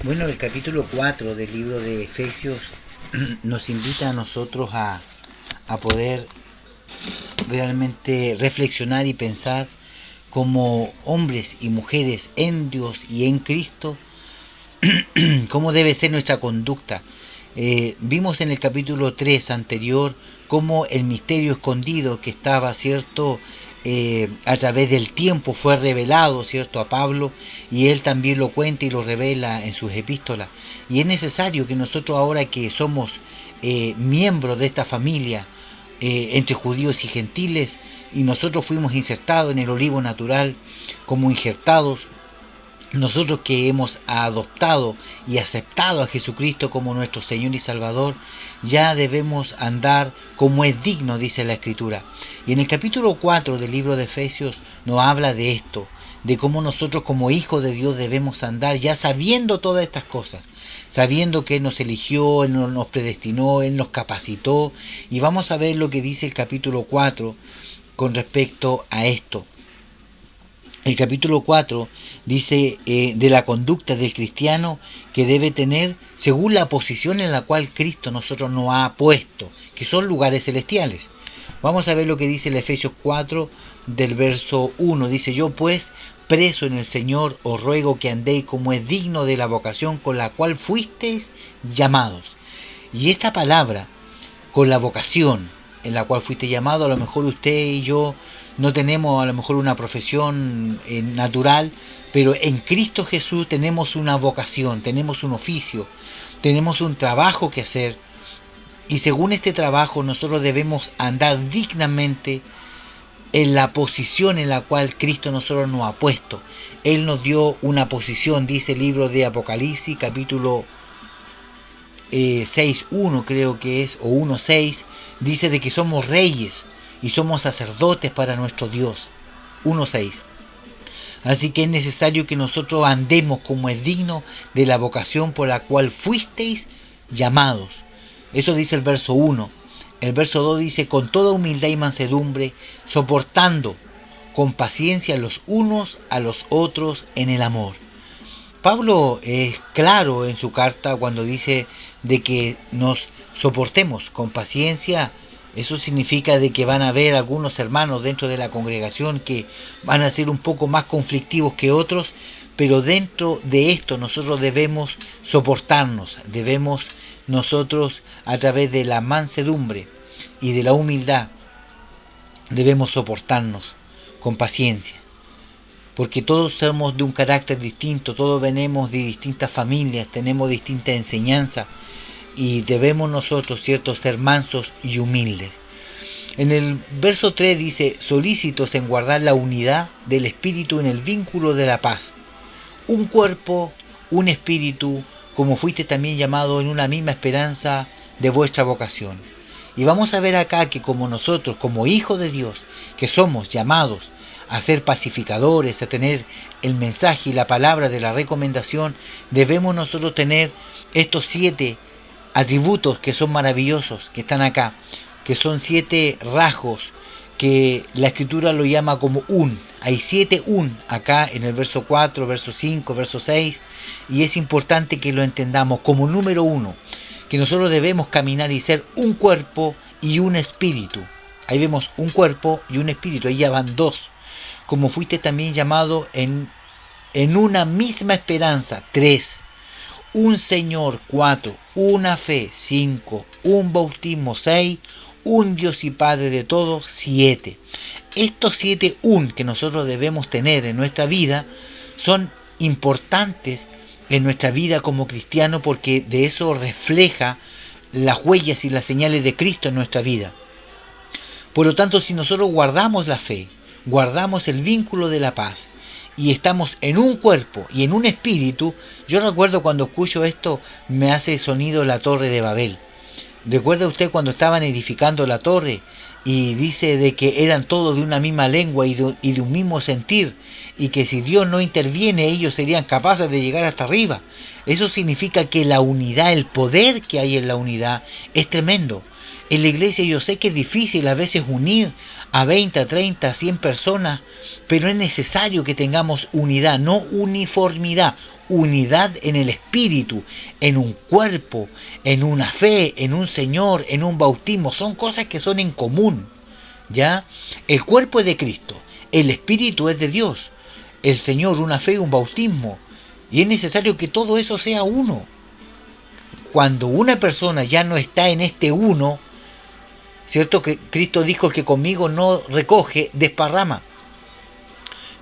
Bueno, el capítulo 4 del libro de Efesios nos invita a nosotros a poder realmente reflexionar y pensar como hombres y mujeres en Dios y en Cristo, cómo debe ser nuestra conducta. Vimos en el capítulo 3 anterior cómo el misterio escondido que estaba, ¿cierto?, a través del tiempo fue revelado, ¿cierto?, a Pablo, y él también lo cuenta y lo revela en sus epístolas. Y es necesario que nosotros, ahora que somos miembros de esta familia entre judíos y gentiles, y nosotros fuimos insertados en el olivo natural como injertados, nosotros que hemos adoptado y aceptado a Jesucristo como nuestro Señor y Salvador, ya debemos andar como es digno, dice la Escritura. Y en el capítulo 4 del libro de Efesios nos habla de esto, de cómo nosotros como hijos de Dios debemos andar ya sabiendo todas estas cosas, sabiendo que Él nos eligió, Él nos predestinó, Él nos capacitó. Y vamos a ver lo que dice el capítulo 4 con respecto a esto. El capítulo 4 dice de la conducta del cristiano que debe tener según la posición en la cual Cristo nosotros nos ha puesto, que son lugares celestiales. Vamos a ver lo que dice el Efesios 4 del verso 1. Dice: yo pues, preso en el Señor, os ruego que andéis como es digno de la vocación con la cual fuisteis llamados. Y esta palabra, con la vocación en la cual fuiste llamado, a lo mejor usted y yo no tenemos a lo mejor una profesión natural, pero en Cristo Jesús tenemos una vocación, tenemos un oficio, tenemos un trabajo que hacer, y según este trabajo nosotros debemos andar dignamente en la posición en la cual Cristo nosotros nos ha puesto. Él nos dio una posición, dice el libro de Apocalipsis, capítulo 6.1 creo que es, o 1.6, dice de que somos reyes y somos sacerdotes para nuestro Dios. 1.6. Así que es necesario que nosotros andemos como es digno de la vocación por la cual fuisteis llamados. Eso dice el verso 1. El verso 2 dice: con toda humildad y mansedumbre, soportando con paciencia los unos a los otros en el amor. Pablo es claro en su carta cuando dice de que nos soportemos con paciencia. Eso significa de que van a haber algunos hermanos dentro de la congregación que van a ser un poco más conflictivos que otros, pero dentro de esto nosotros debemos soportarnos, debemos nosotros, a través de la mansedumbre y de la humildad, debemos soportarnos con paciencia. Porque todos somos de un carácter distinto, todos venimos de distintas familias, tenemos distintas enseñanzas, y debemos nosotros, ¿cierto?, ser mansos y humildes. En el verso 3 dice: solícitos en guardar la unidad del espíritu en el vínculo de la paz. Un cuerpo, un espíritu, como fuiste también llamado en una misma esperanza de vuestra vocación. Y vamos a ver acá que como nosotros, como hijos de Dios, que somos llamados a ser pacificadores, a tener el mensaje y la palabra de la recomendación, debemos nosotros tener estos 7 atributos que son maravillosos, que están acá, que son 7 rasgos que la Escritura lo llama como un. Hay 7 un acá en el verso 4, verso 5, verso 6, y es importante que lo entendamos como número 1, que nosotros debemos caminar y ser un cuerpo y un espíritu. Ahí vemos un cuerpo y un espíritu, ahí ya van 2. Como fuiste también llamado en una misma esperanza, 3. Un Señor, 4. Una fe, 5. Un bautismo, 6. Un Dios y Padre de todos, 7. Estos 7 un que nosotros debemos tener en nuestra vida son importantes en nuestra vida como cristiano, porque de eso refleja las huellas y las señales de Cristo en nuestra vida. Por lo tanto, si nosotros guardamos la fe, guardamos el vínculo de la paz y estamos en un cuerpo y en un espíritu, yo recuerdo cuando escucho esto, me hace sonido la torre de Babel. ¿Recuerda usted cuando estaban edificando la torre y dice de que eran todos de una misma lengua y de un mismo sentir, y que si Dios no interviene ellos serían capaces de llegar hasta arriba? Eso significa que la unidad, el poder que hay en la unidad es tremendo. En la iglesia yo sé que es difícil a veces unir a 20, a 30, a 100 personas, pero es necesario que tengamos unidad, no uniformidad, unidad en el espíritu, en un cuerpo, en una fe, en un Señor, en un bautismo. Son cosas que son en común, ¿ya? El cuerpo es de Cristo, el espíritu es de Dios, el Señor, una fe, un bautismo, y es necesario que todo eso sea uno. Cuando una persona ya no está en este uno, ¿cierto? Que Cristo dijo: que conmigo no recoge, desparrama.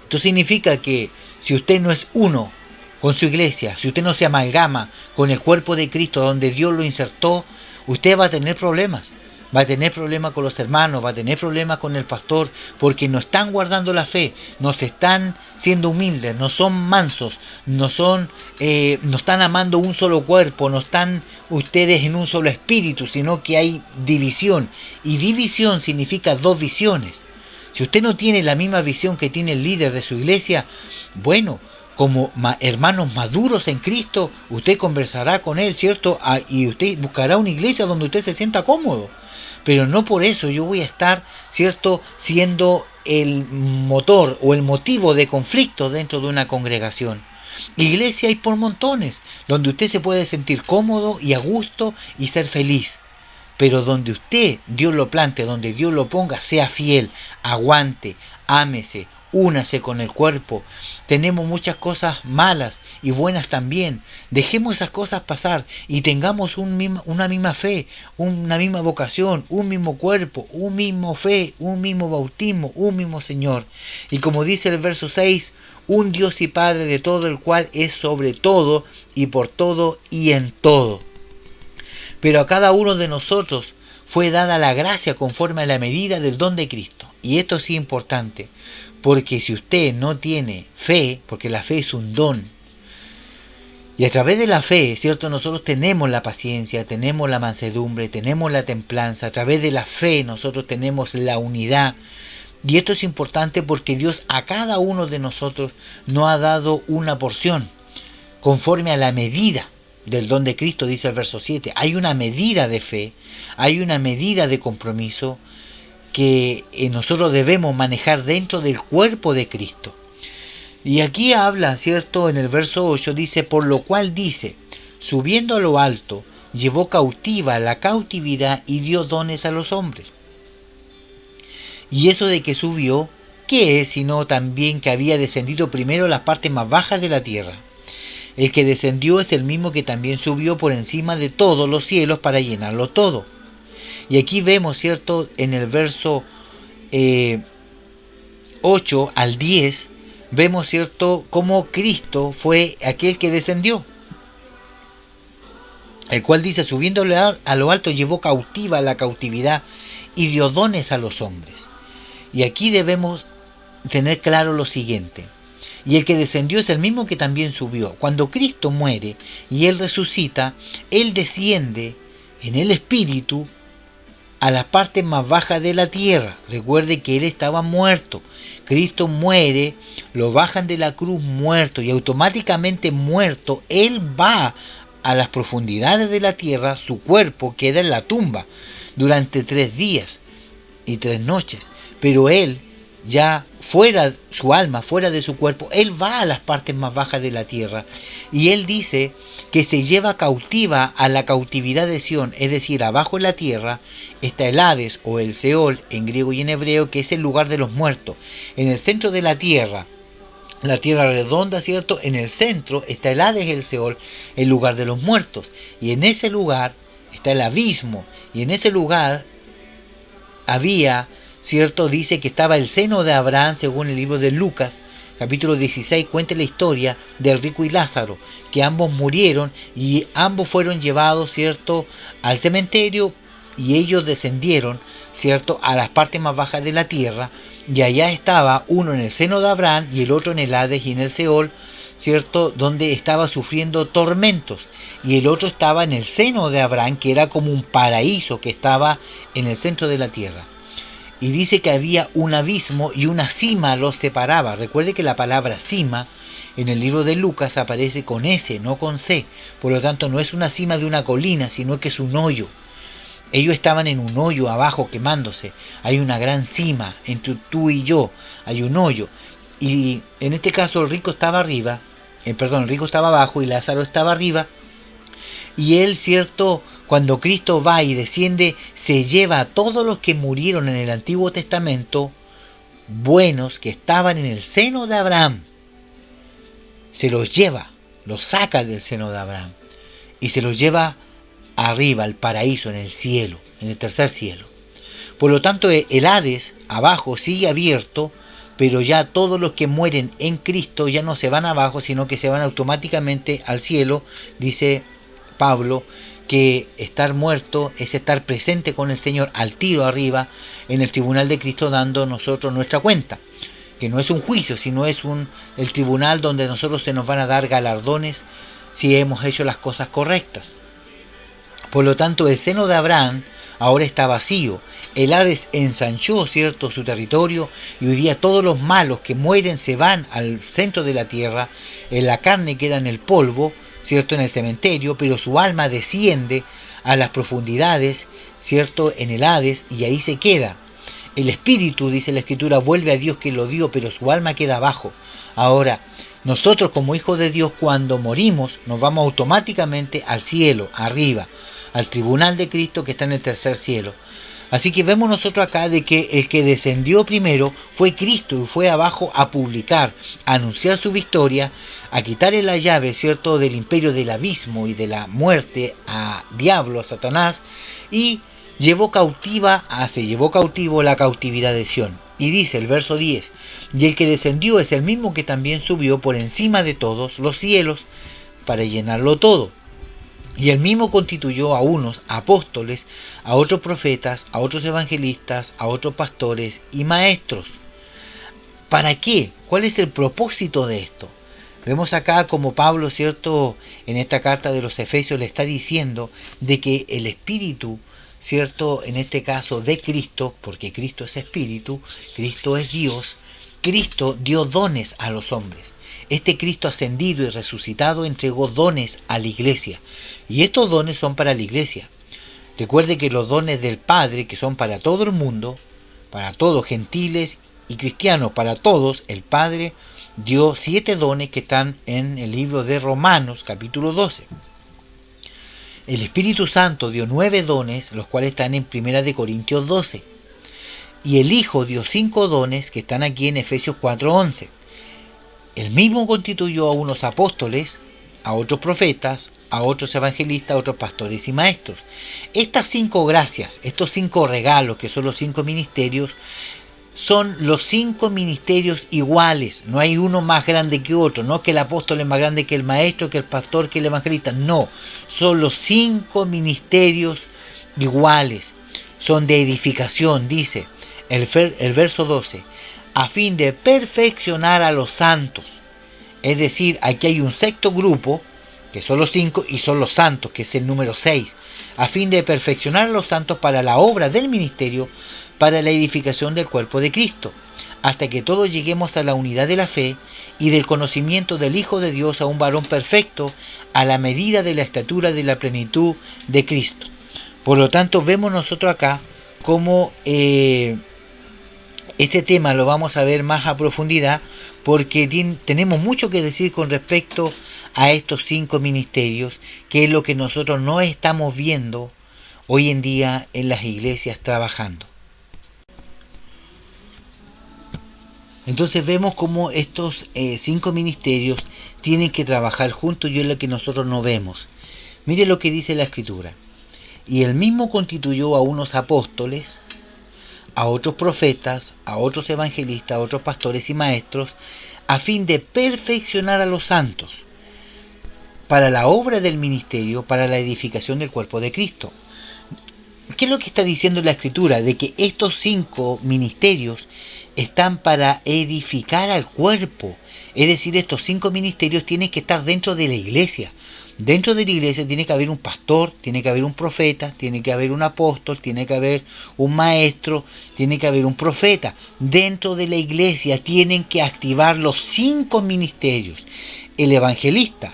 Esto significa que si usted no es uno con su iglesia, si usted no se amalgama con el cuerpo de Cristo donde Dios lo insertó, usted va a tener problemas. Va a tener problemas con los hermanos, va a tener problemas con el pastor, porque no están guardando la fe, no se están siendo humildes, no son mansos, no están amando un solo cuerpo, no están ustedes en un solo espíritu, sino que hay división. Y división significa dos visiones. Si usted no tiene la misma visión que tiene el líder de su iglesia, bueno, como hermanos maduros en Cristo, usted conversará con él, ¿cierto? Y usted buscará una iglesia donde usted se sienta cómodo. Pero no por eso yo voy a estar, ¿cierto?, siendo el motor o el motivo de conflicto dentro de una congregación. Iglesia hay por montones, donde usted se puede sentir cómodo y a gusto y ser feliz. Pero donde usted, Dios lo plante, donde Dios lo ponga, sea fiel, aguante, ámese, únase con el cuerpo. Tenemos muchas cosas malas y buenas también. Dejemos esas cosas pasar y tengamos una misma fe, una misma vocación, un mismo cuerpo, un mismo fe, un mismo bautismo, un mismo Señor. Y como dice el verso 6, un Dios y Padre de todo, el cual es sobre todo y por todo y en todo. Pero a cada uno de nosotros fue dada la gracia conforme a la medida del don de Cristo. Y esto sí es importante, porque si usted no tiene fe, porque la fe es un don, y a través de la fe, ¿cierto?, nosotros tenemos la paciencia, tenemos la mansedumbre, tenemos la templanza, a través de la fe nosotros tenemos la unidad. Y esto es importante porque Dios a cada uno de nosotros nos ha dado una porción, conforme a la medida del don de Cristo, dice el verso 7. Hay una medida de fe, hay una medida de compromiso que nosotros debemos manejar dentro del cuerpo de Cristo. Y aquí habla, ¿cierto?, en el verso 8 dice: por lo cual dice, subiendo a lo alto, llevó cautiva la cautividad y dio dones a los hombres. Y eso de que subió, ¿qué es sino también que había descendido primero a las partes más bajas de la tierra? El que descendió es el mismo que también subió por encima de todos los cielos para llenarlo todo. Y aquí vemos, ¿cierto?, en el verso 8 al 10, vemos, ¿cierto?, cómo Cristo fue aquel que descendió. El cual dice: subiendo a lo alto, llevó cautiva la cautividad y dio dones a los hombres. Y aquí debemos tener claro lo siguiente: y el que descendió es el mismo que también subió. Cuando Cristo muere y Él resucita, Él desciende en el Espíritu a las partes más bajas de la tierra. Recuerde que Él estaba muerto. Cristo muere, lo bajan de la cruz muerto, y automáticamente muerto, Él va a las profundidades de la tierra. Su cuerpo queda en la tumba durante 3 días y 3 noches. Pero Él, ya fuera su alma, fuera de su cuerpo, Él va a las partes más bajas de la tierra, y Él dice que se lleva cautiva a la cautividad de Sión, es decir, abajo en la tierra está el Hades o el Seol en griego y en hebreo, que es el lugar de los muertos. En el centro de la tierra redonda, ¿cierto?, en el centro está el Hades, el Seol, el lugar de los muertos, y en ese lugar está el abismo, y en ese lugar había, ¿cierto?, dice que estaba el seno de Abraham, según el libro de Lucas, capítulo 16, cuenta la historia del rico y Lázaro, que ambos murieron y ambos fueron llevados, ¿cierto?, al cementerio, y ellos descendieron, ¿cierto?, a las partes más bajas de la tierra, y allá estaba uno en el seno de Abraham y el otro en el Hades y en el Seol, ¿cierto?, donde estaba sufriendo tormentos, y el otro estaba en el seno de Abraham, que era como un paraíso que estaba en el centro de la tierra. Y dice que había un abismo y una cima los separaba. Recuerde que la palabra cima en el libro de Lucas aparece con S, no con C. Por lo tanto, no es una cima de una colina, sino que es un hoyo. Ellos estaban en un hoyo abajo quemándose. Hay una gran cima entre tú y yo. Hay un hoyo. Y en este caso el rico estaba arriba. El rico estaba abajo y Lázaro estaba arriba. Y él, cierto, cuando Cristo va y desciende, se lleva a todos los que murieron en el Antiguo Testamento, buenos, que estaban en el seno de Abraham. Se los lleva, los saca del seno de Abraham. Y se los lleva arriba, al paraíso, en el cielo, en el tercer cielo. Por lo tanto, el Hades, abajo, sigue abierto, pero ya todos los que mueren en Cristo ya no se van abajo, sino que se van automáticamente al cielo. Dice Pablo que estar muerto es estar presente con el Señor al tiro arriba en el tribunal de Cristo, dando nosotros nuestra cuenta, que no es un juicio, sino es el tribunal donde nosotros se nos van a dar galardones si hemos hecho las cosas correctas. Por lo tanto, el seno de Abraham ahora está vacío. El Hades ensanchó, cierto, su territorio, y hoy día todos los malos que mueren se van al centro de la tierra. En la carne queda en el polvo, cierto, en el cementerio, pero su alma desciende a las profundidades, cierto, en el Hades, y ahí se queda. El espíritu, dice la Escritura, vuelve a Dios que lo dio, pero su alma queda abajo. Ahora, nosotros como hijos de Dios, cuando morimos, nos vamos automáticamente al cielo, arriba, al tribunal de Cristo que está en el tercer cielo. Así que vemos nosotros acá de que el que descendió primero fue Cristo y fue abajo a publicar, a anunciar su victoria, a quitarle la llave, cierto, del imperio del abismo y de la muerte a diablo, a Satanás, y se llevó cautivo la cautividad de Sión. Y dice el verso 10, y el que descendió es el mismo que también subió por encima de todos los cielos para llenarlo todo. Y el mismo constituyó a unos apóstoles, a otros profetas, a otros evangelistas, a otros pastores y maestros. ¿Para qué? ¿Cuál es el propósito de esto? Vemos acá como Pablo, cierto, en esta carta de los Efesios le está diciendo de que el Espíritu, cierto, en este caso de Cristo, porque Cristo es Espíritu, Cristo es Dios, Cristo dio dones a los hombres. Este Cristo ascendido y resucitado entregó dones a la iglesia. Y estos dones son para la iglesia. Recuerde que los dones del Padre, que son para todo el mundo, para todos, gentiles y cristianos, para todos, el Padre dio 7 dones que están en el libro de Romanos, capítulo 12. El Espíritu Santo dio 9 dones, los cuales están en 1 Corintios 12. Y el Hijo dio 5 dones, que están aquí en Efesios 4:11. El mismo constituyó a unos apóstoles, a otros profetas, a otros evangelistas, a otros pastores y maestros. Estas 5 gracias, estos 5 regalos, que son los 5 ministerios, son los 5 ministerios iguales. No hay uno más grande que otro, no que el apóstol es más grande que el maestro, que el pastor, que el evangelista. No, son los 5 ministerios iguales. Son de edificación, dice el verso 12. A fin de perfeccionar a los santos. Es decir, aquí hay un sexto grupo, que son los 5, y son los santos, que es el número 6, a fin de perfeccionar a los santos para la obra del ministerio, para la edificación del cuerpo de Cristo, hasta que todos lleguemos a la unidad de la fe y del conocimiento del Hijo de Dios, a un varón perfecto, a la medida de la estatura de la plenitud de Cristo. Por lo tanto, vemos nosotros acá cómo este tema lo vamos a ver más a profundidad, porque tenemos mucho que decir con respecto a estos 5 ministerios, que es lo que nosotros no estamos viendo hoy en día en las iglesias trabajando. Entonces vemos cómo estos 5 ministerios tienen que trabajar juntos, y es lo que nosotros no vemos. Mire lo que dice la Escritura. Y él mismo constituyó a unos apóstoles, a otros profetas, a otros evangelistas, a otros pastores y maestros, a fin de perfeccionar a los santos, para la obra del ministerio, para la edificación del cuerpo de Cristo. ¿Qué es lo que está diciendo la Escritura? De que estos 5 ministerios están para edificar al cuerpo. Es decir, estos 5 ministerios tienen que estar dentro de la iglesia. Dentro de la iglesia tiene que haber un pastor, tiene que haber un profeta, tiene que haber un apóstol, tiene que haber un maestro, tiene que haber un profeta. Dentro de la iglesia tienen que activar los 5 ministerios. El evangelista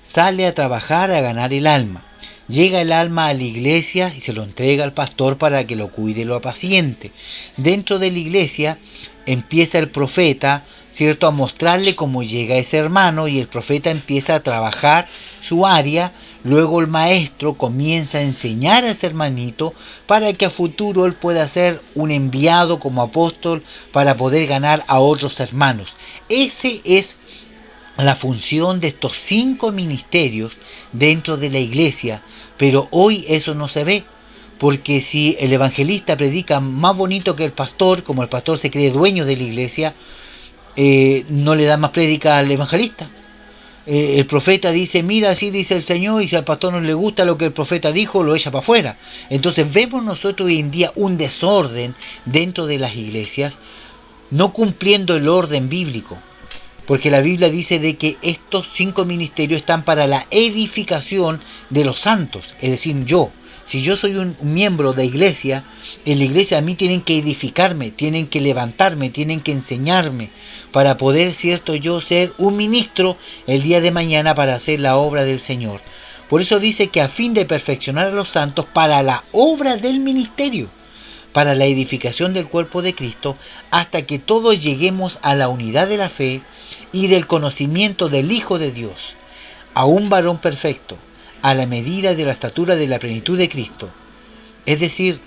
sale a trabajar, a ganar el alma. Llega el alma a la iglesia y se lo entrega al pastor para que lo cuide y lo apaciente. Dentro de la iglesia empieza el profeta, ¿cierto?, a mostrarle cómo llega ese hermano, y el profeta empieza a trabajar su área. Luego el maestro comienza a enseñar a ese hermanito para que a futuro él pueda ser un enviado como apóstol para poder ganar a otros hermanos. Ese es la función de estos 5 ministerios dentro de la iglesia, pero hoy eso no se ve, porque si el evangelista predica más bonito que el pastor, como el pastor se cree dueño de la iglesia, no le da más prédica al evangelista. El profeta dice, mira, así dice el Señor, y si al pastor no le gusta lo que el profeta dijo, lo echa para afuera. Entonces vemos nosotros hoy en día un desorden dentro de las iglesias, no cumpliendo el orden bíblico. Porque la Biblia dice de que estos 5 ministerios están para la edificación de los santos. Es decir, si yo soy un miembro de iglesia, en la iglesia a mí tienen que edificarme, tienen que levantarme, tienen que enseñarme, para poder, cierto, yo ser un ministro el día de mañana para hacer la obra del Señor. Por eso dice que a fin de perfeccionar a los santos para la obra del ministerio, para la edificación del cuerpo de Cristo, hasta que todos lleguemos a la unidad de la fe y del conocimiento del Hijo de Dios, a un varón perfecto, a la medida de la estatura de la plenitud de Cristo. Es decir,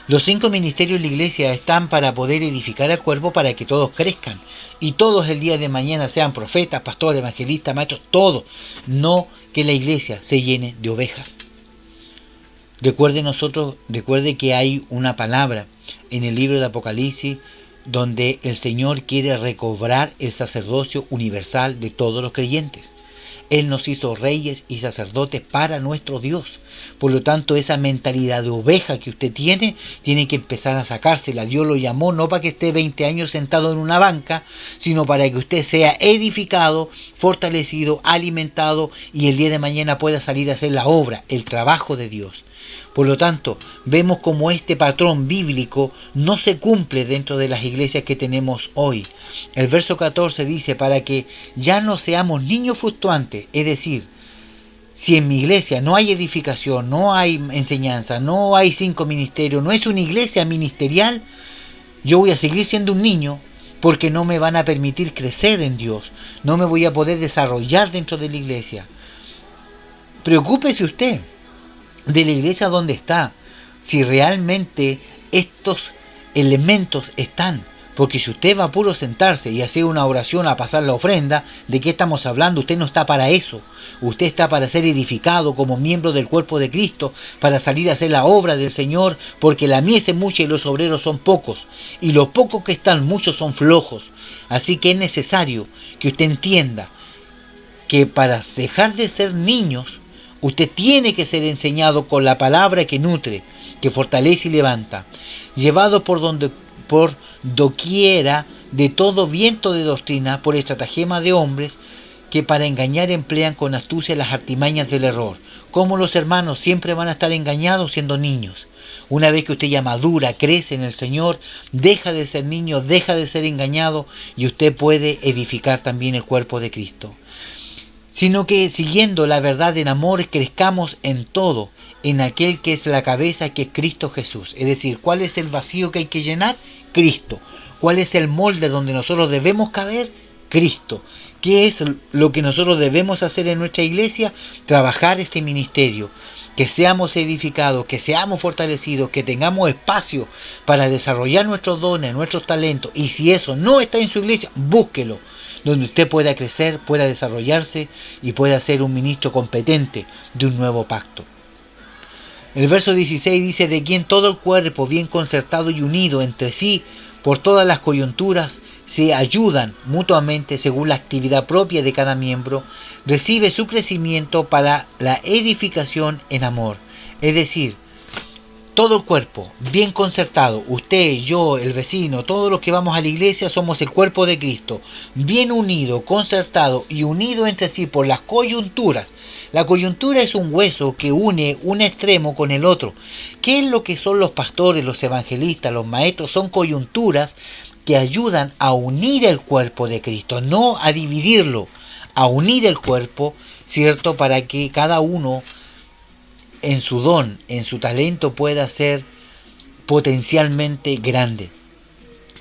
los 5 ministerios de la iglesia están para poder edificar al cuerpo, para que todos crezcan, y todos el día de mañana sean profetas, pastores, evangelistas, maestros, todos, no que la iglesia se llene de ovejas. Recuerde que hay una palabra en el libro de Apocalipsis donde el Señor quiere recobrar el sacerdocio universal de todos los creyentes. Él nos hizo reyes y sacerdotes para nuestro Dios. Por lo tanto, esa mentalidad de oveja que usted tiene que empezar a sacársela. Dios lo llamó no para que esté 20 años sentado en una banca, sino para que usted sea edificado, fortalecido, alimentado, y el día de mañana pueda salir a hacer la obra, el trabajo de Dios. Por lo tanto, vemos como este patrón bíblico no se cumple dentro de las iglesias que tenemos hoy. El verso 14 dice, para que ya no seamos niños fluctuantes, es decir, si en mi iglesia no hay edificación, no hay enseñanza, no hay 5 ministerios, no es una iglesia ministerial, yo voy a seguir siendo un niño, porque no me van a permitir crecer en Dios, no me voy a poder desarrollar dentro de la iglesia. Preocúpese usted de la iglesia donde está, si realmente estos elementos están. Porque si usted va a puro sentarse y hacer una oración a pasar la ofrenda, ¿de qué estamos hablando? Usted no está para eso. Usted está para ser edificado como miembro del cuerpo de Cristo, para salir a hacer la obra del Señor, porque la mies es mucha y los obreros son pocos, y los pocos que están, muchos son flojos. Así que es necesario que usted entienda que para dejar de ser niños, usted tiene que ser enseñado con la palabra que nutre, que fortalece y levanta, llevado por doquiera de todo viento de doctrina, por estratagema de hombres que para engañar emplean con astucia las artimañas del error. Como los hermanos siempre van a estar engañados siendo niños. Una vez que usted ya madura, crece en el Señor, deja de ser niño, deja de ser engañado, y usted puede edificar también el cuerpo de Cristo. Sino que siguiendo la verdad en amor crezcamos en todo, en aquel que es la cabeza, que es Cristo Jesús. Es decir, ¿cuál es el vacío que hay que llenar? Cristo. ¿Cuál es el molde donde nosotros debemos caber? Cristo. ¿Qué es lo que nosotros debemos hacer en nuestra iglesia? Trabajar este ministerio, que seamos edificados, que seamos fortalecidos, que tengamos espacio para desarrollar nuestros dones, nuestros talentos, y si eso no está en su iglesia, búsquelo, donde usted pueda crecer, pueda desarrollarse y pueda ser un ministro competente de un nuevo pacto. El verso 16 dice, de quien todo el cuerpo bien concertado y unido entre sí por todas las coyunturas se ayudan mutuamente según la actividad propia de cada miembro, recibe su crecimiento para la edificación en amor. Es decir, todo el cuerpo bien concertado, usted, yo, el vecino, todos los que vamos a la iglesia somos el cuerpo de Cristo, bien unido, concertado y unido entre sí por las coyunturas. La coyuntura es un hueso que une un extremo con el otro. ¿Qué es lo que son los pastores, los evangelistas, los maestros? Son coyunturas que ayudan a unir el cuerpo de Cristo, no a dividirlo, a unir el cuerpo, ¿cierto? Para que cada uno en su don, en su talento pueda ser potencialmente grande.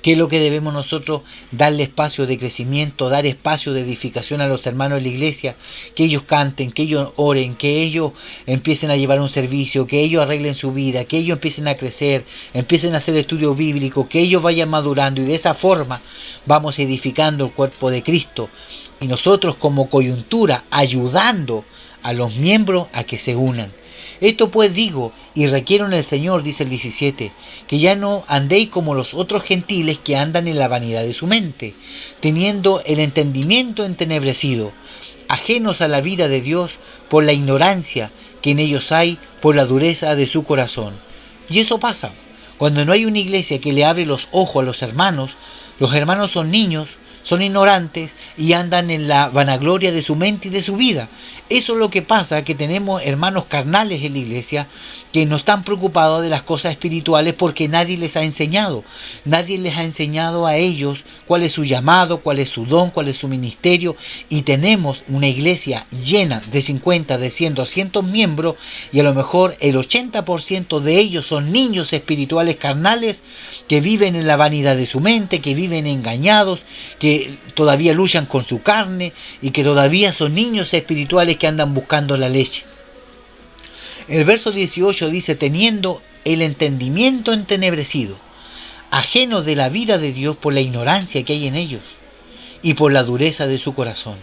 ¿Qué es lo que debemos nosotros? Darle espacio de crecimiento, dar espacio de edificación a los hermanos de la iglesia, que ellos canten, que ellos oren, que ellos empiecen a llevar un servicio, que ellos arreglen su vida, que ellos empiecen a crecer, empiecen a hacer estudio bíblico, que ellos vayan madurando, y de esa forma vamos edificando el cuerpo de Cristo, y nosotros como coyuntura ayudando a los miembros a que se unan. Esto pues digo, y requiero en el Señor, dice el 17, que ya no andéis como los otros gentiles que andan en la vanidad de su mente, teniendo el entendimiento entenebrecido, ajenos a la vida de Dios por la ignorancia que en ellos hay, por la dureza de su corazón. Y eso pasa. Cuando no hay una iglesia que le abre los ojos a los hermanos son niños, son ignorantes y andan en la vanagloria de su mente y de su vida. Eso es lo que pasa, que tenemos hermanos carnales en la iglesia que no están preocupados de las cosas espirituales porque nadie les ha enseñado. Nadie les ha enseñado a ellos cuál es su llamado, cuál es su don, cuál es su ministerio. Y tenemos una iglesia llena de 50, de 100, 200 miembros, y a lo mejor el 80% de ellos son niños espirituales carnales que viven en la vanidad de su mente, que viven engañados, que todavía luchan con su carne y que todavía son niños espirituales que andan buscando la leche. El verso 18 dice, teniendo el entendimiento entenebrecido, ajenos de la vida de Dios por la ignorancia que hay en ellos y por la dureza de su corazón.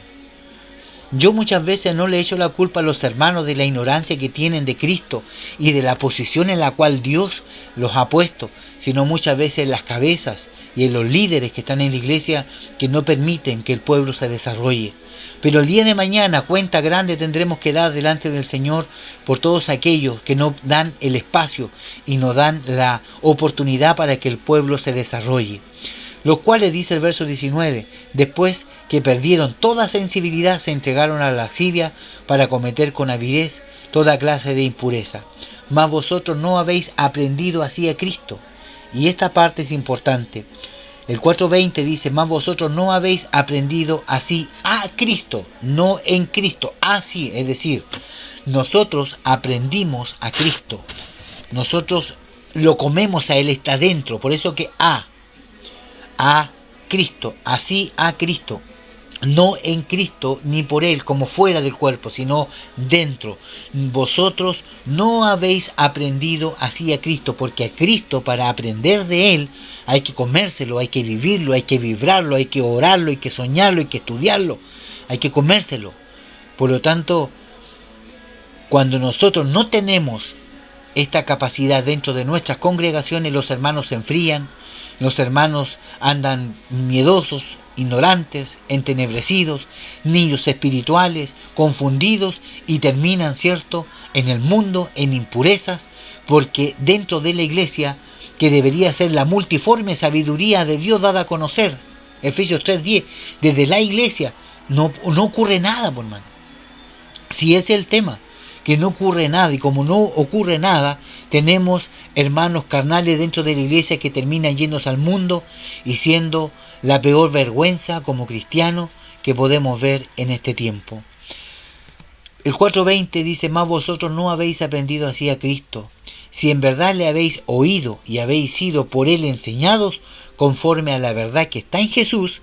Yo muchas veces no le echo la culpa a los hermanos de la ignorancia que tienen de Cristo y de la posición en la cual Dios los ha puesto, sino muchas veces en las cabezas y en los líderes que están en la iglesia que no permiten que el pueblo se desarrolle. Pero el día de mañana cuenta grande tendremos que dar delante del Señor por todos aquellos que no dan el espacio y no dan la oportunidad para que el pueblo se desarrolle. Los cuales, dice el verso 19, después que perdieron toda sensibilidad, se entregaron a la lascivia para cometer con avidez toda clase de impureza. Mas vosotros no habéis aprendido así a Cristo. Y esta parte es importante. El 4:20 dice, mas vosotros no habéis aprendido así a Cristo, no en Cristo, así, es decir, nosotros aprendimos a Cristo. Nosotros lo comemos a Él, está dentro, por eso que a Cristo, así a Cristo, no en Cristo ni por Él como fuera del cuerpo, sino dentro. Vosotros no habéis aprendido así a Cristo, porque a Cristo, para aprender de Él, hay que comérselo, hay que vivirlo, hay que vibrarlo, hay que orarlo, hay que soñarlo, hay que estudiarlo, hay que comérselo. Por lo tanto, cuando nosotros no tenemos esta capacidad dentro de nuestras congregaciones, los hermanos se enfrían, los hermanos andan miedosos, ignorantes, entenebrecidos, niños espirituales, confundidos, y terminan, ¿cierto?, en el mundo, en impurezas, porque dentro de la iglesia, que debería ser la multiforme sabiduría de Dios dada a conocer, Efesios 3:10, desde la iglesia no ocurre nada, por hermano. Si ese es el tema, que no ocurre nada, y como no ocurre nada, tenemos hermanos carnales dentro de la iglesia que terminan yéndose al mundo y siendo la peor vergüenza como cristianos que podemos ver en este tiempo. El 4:20 dice, mas vosotros no habéis aprendido así a Cristo, si en verdad le habéis oído y habéis sido por Él enseñados conforme a la verdad que está en Jesús,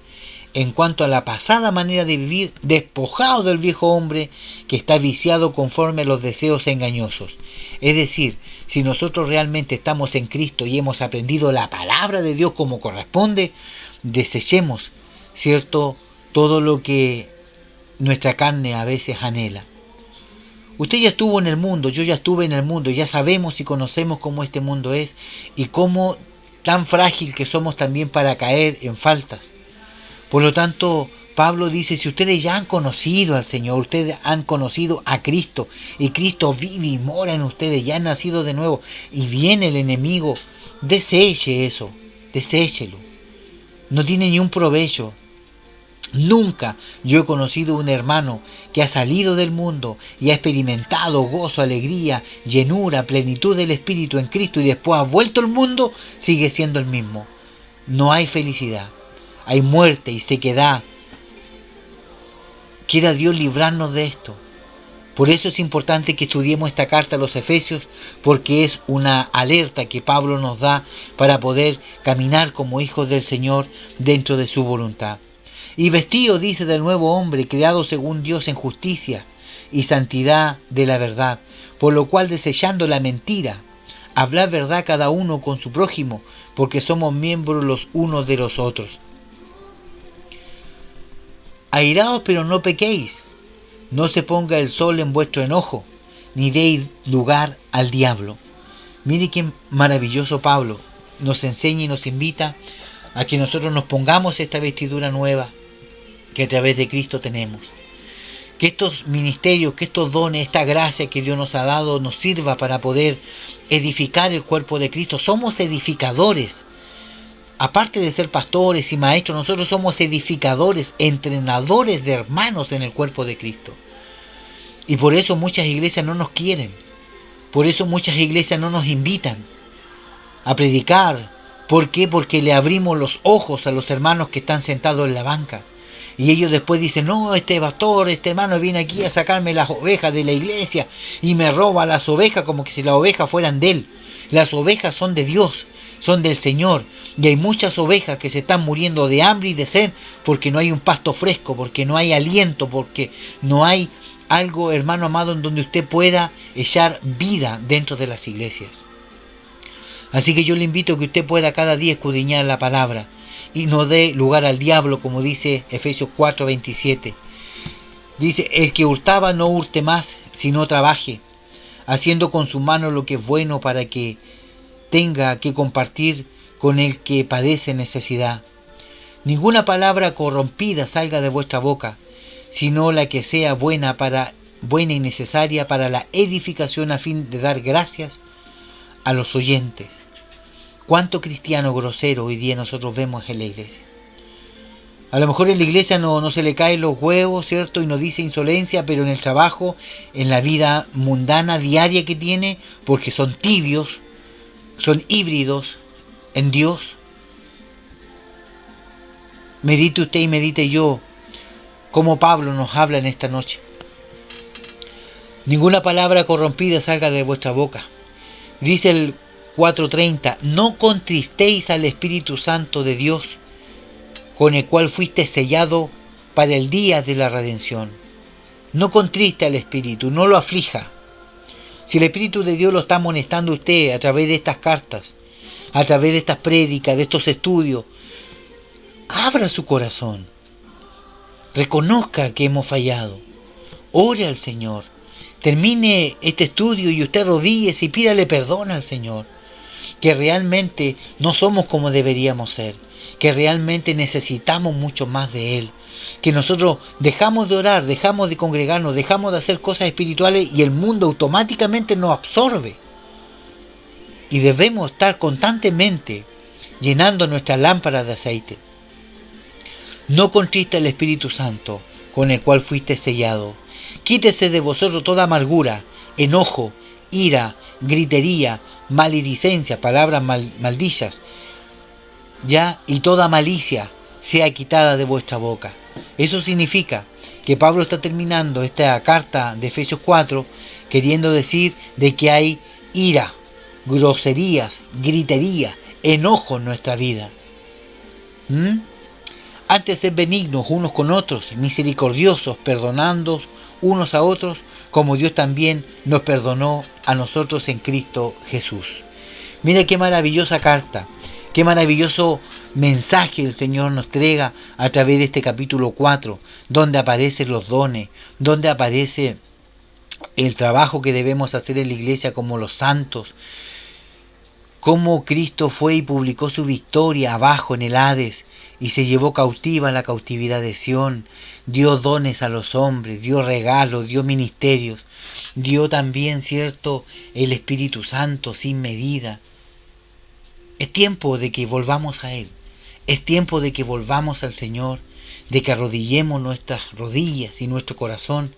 en cuanto a la pasada manera de vivir, despojado del viejo hombre que está viciado conforme a los deseos engañosos. Es decir, si nosotros realmente estamos en Cristo y hemos aprendido la palabra de Dios como corresponde, desechemos, ¿cierto?, todo lo que nuestra carne a veces anhela. Usted ya estuvo en el mundo, yo ya estuve en el mundo, ya sabemos y conocemos cómo este mundo es y cómo tan frágil que somos también para caer en faltas. Por lo tanto, Pablo dice, si ustedes ya han conocido al Señor, ustedes han conocido a Cristo, y Cristo vive y mora en ustedes, ya han nacido de nuevo, y viene el enemigo, deseche eso, deséchelo. No tiene ni un provecho. Nunca yo he conocido un hermano que ha salido del mundo y ha experimentado gozo, alegría, llenura, plenitud del Espíritu en Cristo y después ha vuelto al mundo, sigue siendo el mismo. No hay felicidad. Hay muerte y sequedad. Quiera Dios librarnos de esto. Por eso es importante que estudiemos esta carta a los Efesios, porque es una alerta que Pablo nos da para poder caminar como hijos del Señor dentro de su voluntad. Y vestido, dice, del nuevo hombre, creado según Dios en justicia y santidad de la verdad, por lo cual, desechando la mentira, hablad verdad cada uno con su prójimo, porque somos miembros los unos de los otros. Airaos, pero no pequéis. No se ponga el sol en vuestro enojo, ni deis lugar al diablo. Mire qué maravilloso Pablo nos enseña y nos invita a que nosotros nos pongamos esta vestidura nueva que a través de Cristo tenemos. Que estos ministerios, que estos dones, esta gracia que Dios nos ha dado nos sirva para poder edificar el cuerpo de Cristo. Somos edificadores. Aparte de ser pastores y maestros, nosotros somos edificadores, entrenadores de hermanos en el cuerpo de Cristo. Y por eso muchas iglesias no nos quieren. Por eso muchas iglesias no nos invitan a predicar. ¿Por qué? Porque le abrimos los ojos a los hermanos que están sentados en la banca. Y ellos después dicen, no, este pastor, este hermano viene aquí a sacarme las ovejas de la iglesia y me roba las ovejas como que si las ovejas fueran de él. Las ovejas son de Dios, son del Señor. Y hay muchas ovejas que se están muriendo de hambre y de sed porque no hay un pasto fresco, porque no hay aliento, porque no hay algo, hermano amado, en donde usted pueda echar vida dentro de las iglesias. Así que yo le invito a que usted pueda cada día escudriñar la palabra y no dé lugar al diablo, como dice Efesios 4:27. Dice, el que hurtaba no hurte más, sino trabaje, haciendo con su mano lo que es bueno para que tenga que compartir con el que padece necesidad. Ninguna palabra corrompida salga de vuestra boca, sino la que sea buena y necesaria para la edificación, a fin de dar gracias a los oyentes. ¿Cuánto cristiano grosero hoy día nosotros vemos en la iglesia? A lo mejor en la iglesia no se le caen los huevos, ¿cierto? Y no dice insolencia, pero en el trabajo, en la vida mundana, diaria que tiene, porque son tibios, son híbridos en Dios. Medite usted y medite yo como Pablo nos habla en esta noche. Ninguna palabra corrompida salga de vuestra boca. Dice el 4:30, no contristéis al Espíritu Santo de Dios, con el cual fuiste sellado para el día de la redención. No contriste al Espíritu, no lo aflija. Si el Espíritu de Dios lo está amonestando a usted a través de estas cartas, a través de estas prédicas, de estos estudios, abra su corazón. Reconozca que hemos fallado. Ore al Señor. Termine este estudio y usted arrodíllese y pídale perdón al Señor. Que realmente no somos como deberíamos ser. Que realmente necesitamos mucho más de Él. Que nosotros dejamos de orar, dejamos de congregarnos, dejamos de hacer cosas espirituales y el mundo automáticamente nos absorbe. Y debemos estar constantemente llenando nuestras lámparas de aceite. No contriste al Espíritu Santo, con el cual fuiste sellado. Quítese de vosotros toda amargura, enojo, ira, gritería, maledicencia, palabras maldicias, ya, y toda malicia sea quitada de vuestra boca. Eso significa que Pablo está terminando esta carta de Efesios 4 queriendo decir de que hay ira, groserías, gritería, enojo en nuestra vida. Antes ser benignos unos con otros, misericordiosos, perdonando unos a otros, como Dios también nos perdonó a nosotros en Cristo Jesús. Mira qué maravillosa carta, qué maravilloso mensaje el Señor nos entrega a través de este capítulo 4, donde aparecen los dones, donde aparece el trabajo que debemos hacer en la iglesia como los santos, cómo Cristo fue y publicó su victoria abajo en el Hades y se llevó cautiva la cautividad de Sión, dio dones a los hombres, dio regalos, dio ministerios, dio también, cierto, el Espíritu Santo sin medida. Es tiempo de que volvamos a Él, es tiempo de que volvamos al Señor, de que arrodillemos nuestras rodillas y nuestro corazón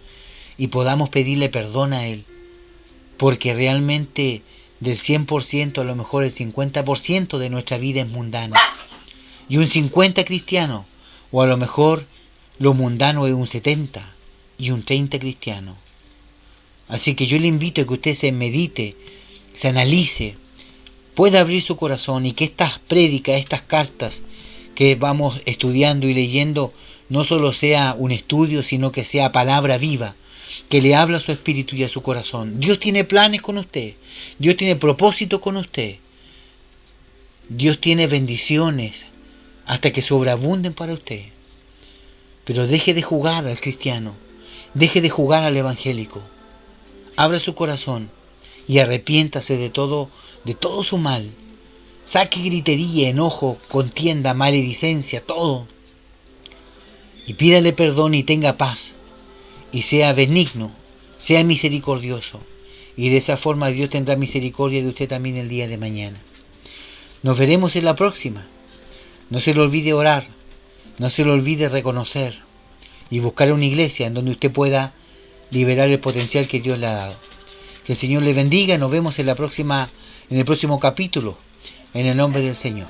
y podamos pedirle perdón a Él, porque realmente del 100% a lo mejor el 50% de nuestra vida es mundana y un 50% cristiano, o a lo mejor lo mundano es un 70% y un 30% cristiano. Así que yo le invito a que usted se medite, se analice, pueda abrir su corazón y que estas prédicas, estas cartas que vamos estudiando y leyendo, no solo sea un estudio, sino que sea palabra viva, que le habla a su espíritu y a su corazón. Dios tiene planes con usted, Dios tiene propósito con usted, Dios tiene bendiciones hasta que sobreabunden para usted. Pero deje de jugar al cristiano, deje de jugar al evangélico, abra su corazón y arrepiéntase de todo su mal. Saque gritería, enojo, contienda, maledicencia, todo. Y pídale perdón y tenga paz. Y sea benigno, sea misericordioso. Y de esa forma Dios tendrá misericordia de usted también el día de mañana. Nos veremos en la próxima. No se le olvide orar. No se le olvide reconocer. Y buscar una iglesia en donde usted pueda liberar el potencial que Dios le ha dado. Que el Señor le bendiga. Nos vemos en el próximo capítulo. En el nombre del Señor.